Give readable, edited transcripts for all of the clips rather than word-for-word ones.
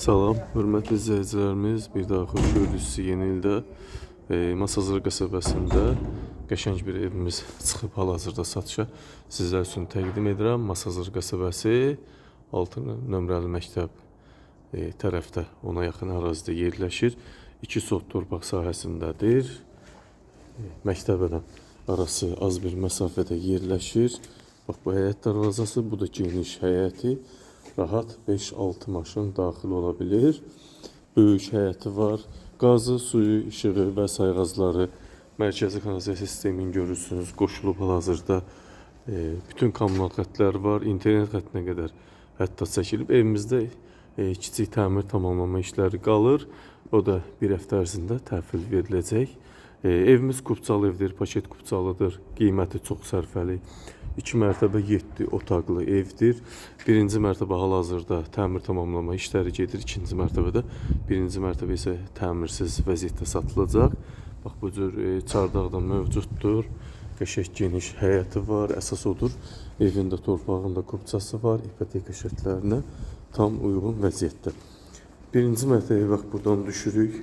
Salam, hörmətli izləyicilərimiz, bir daha xoş gördük sizi yeni ildə. Masazır qəsəbəsində qəşəng bir evimiz çıxıb hal-hazırda satışa sizlər üçün təqdim edirəm. Masazır qəsəbəsi 6 nömrəli məktəb tərəfdə, ona yaxın ərazidə yerləşir. 2 sot torpaq sahəsindədir. Məktəbədən arası az bir məsafədə yerləşir. Bax, bu həyət darvazası, bu da geniş həyəti. Rahat 5-6 maşın daxil ola bilir. Böyük həyəti var. Qazı, suyu, işığı və sayğacları, mərkəzi kanalizasiya sistemini görürsünüz. Qoşulub hal-hazırda bütün kommunal xətlər var. İnternet xəttinə qədər hətta çəkilib. Evimizdə kiçik təmir tamamlama işləri qalır. O da bir həftə ərzində təhvil veriləcək. Evimiz kupçalı evdir, paket kupçalıdır. Qiyməti çox sərfəli. 2 mərtəbə 7 otaqlı evdir. Birinci mərtəbə hal-hazırda təmir tamamlama işləri gedir. İkinci mərtəbədə, birinci mərtəbə isə təmirsiz vəziyyətdə satılacaq. Bax, bu cür çardaqda mövcuddur. Qəşəng geniş həyəti var. Əsas odur, evində torpağında kupçası var. İpoteka şərtlərinə tam uyğun vəziyyətdə. Birinci mərtəbəyə bax, buradan düşürük.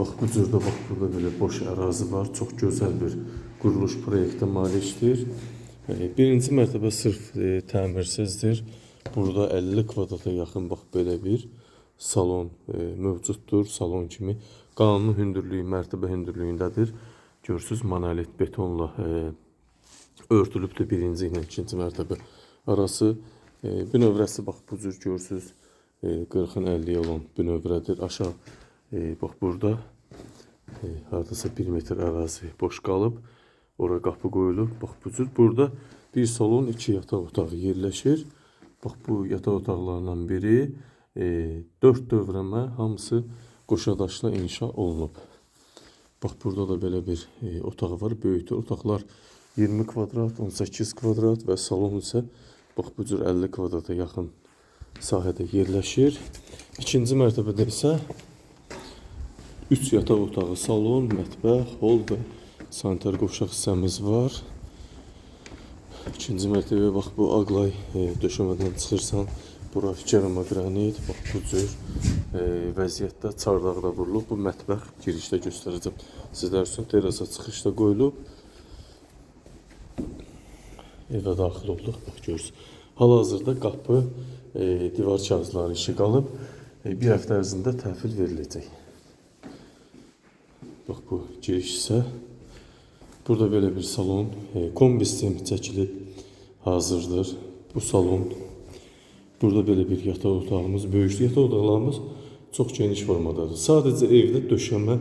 Bax, bu cürdə, bax, burada belə boş ərazi var. Çox gözəl bir quruluş proyektə malikdir. Birinci mərtəbə sırf təmirsizdir. Burada 50 kvadrata yaxın bax, belə bir salon mövcuddur. Salon kimi qanuni hündürlüyü, mərtəbə hündürlüyündədir. Görürsünüz, monolit betonla örtülübdür birinci ilə ikinci mərtəbə arası. Bünövrəsi bax, bu cür görürsünüz, 40-ın 50-yə olan bünövrədir. Aşağı bax, burada hardasa 1 metr ərazi boş qalıb. Oraya qapı qoyulub. Bax, bu cür. Burada bir salon, 2 yataq otağı yerləşir. Bax, bu yataq otaqlarından biri 4 dövrəmə, hamısı qoşadaşla inşa olunub. Bax, burada da belə bir otağı var. Böyükdür. Otaqlar 20 kvadrat, 18 kvadrat və salon isə bax, bu cür 50 kvadrata yaxın sahədə yerləşir. İkinci mərtəbədə isə 3 yataq otağı, salon, mətbəx, hol və sanitar qovşaq hissəmiz var. İkinci mərtəbəyə bax, bu ağlay döşəmədən çıxırsan, bura kerama qranit, bax, bu cür vəziyyətdə çardaqda vurulub. Bu mətbəx girişdə göstərəcəm sizlər üçün. Terasa çıxışda qoyulub. Evə daxil olduq, bax, görürsünüz. Hal-hazırda qapı, divar kağızları işi qalıb. Bir həftə ərzində təhvil veriləcək. Bax, bu giriş isə. Burada belə bir salon, kombi sistemi çəkilib hazırdır. Bu salon. Burada belə bir yataq otağımız, böyük yataq otaqlarımız çox geniş formadadır. Sadəcə evdə döşəmə,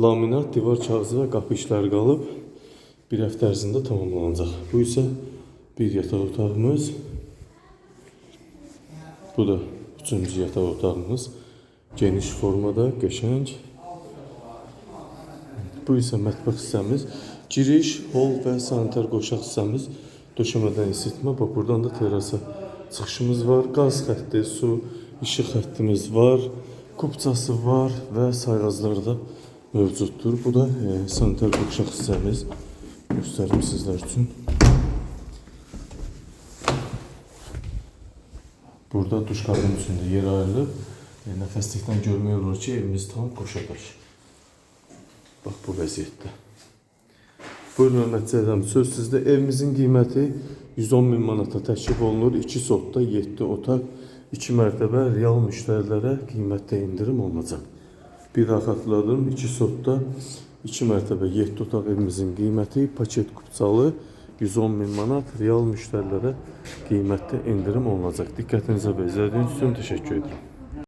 laminat, divar kağızı və qapı işləri qalıb. Bir həftə ərzində tamamlanacaq. Bu isə bir yataq otağımız. Bu da 3-cü yataq otağımız. Geniş formada, qəşəng. Bu isə mətbəx hissəmiz. Giriş, hol və sanitar qoşaq hissəmiz. Döşəmədən isitmə. Bax, buradan da terasa çıxışımız var. Qaz xətti, su, işıq xəttimiz var. Kupçası var və sayğaclar da mövcuddur. Bu da sanitar qoşaq hissəmiz. Göstərim sizlər üçün. Burada duş kabinin içində yer ayrılıb. Nəfəslikdən görmək olur ki, evimiz tam qoşadaş. Bax, bu vəziyyətdə. Buyurun, hörmətli izləyicilərimiz, söz sizdə. Evimizin qiyməti 110.000 manata təklif olunur. 2 sotda 7 otaq, 2 mərtəbə real müştərilərə qiymətdə indirim olunacaq. Bir daha xatırladım, 2 sotda 2 mərtəbə 7 otaq evimizin qiyməti paket kupçalı 110.000 manat real müştərilərə qiymətdə indirim olunacaq. Diqqətinizə və izlədiyiniz üçün təşəkkür edirəm.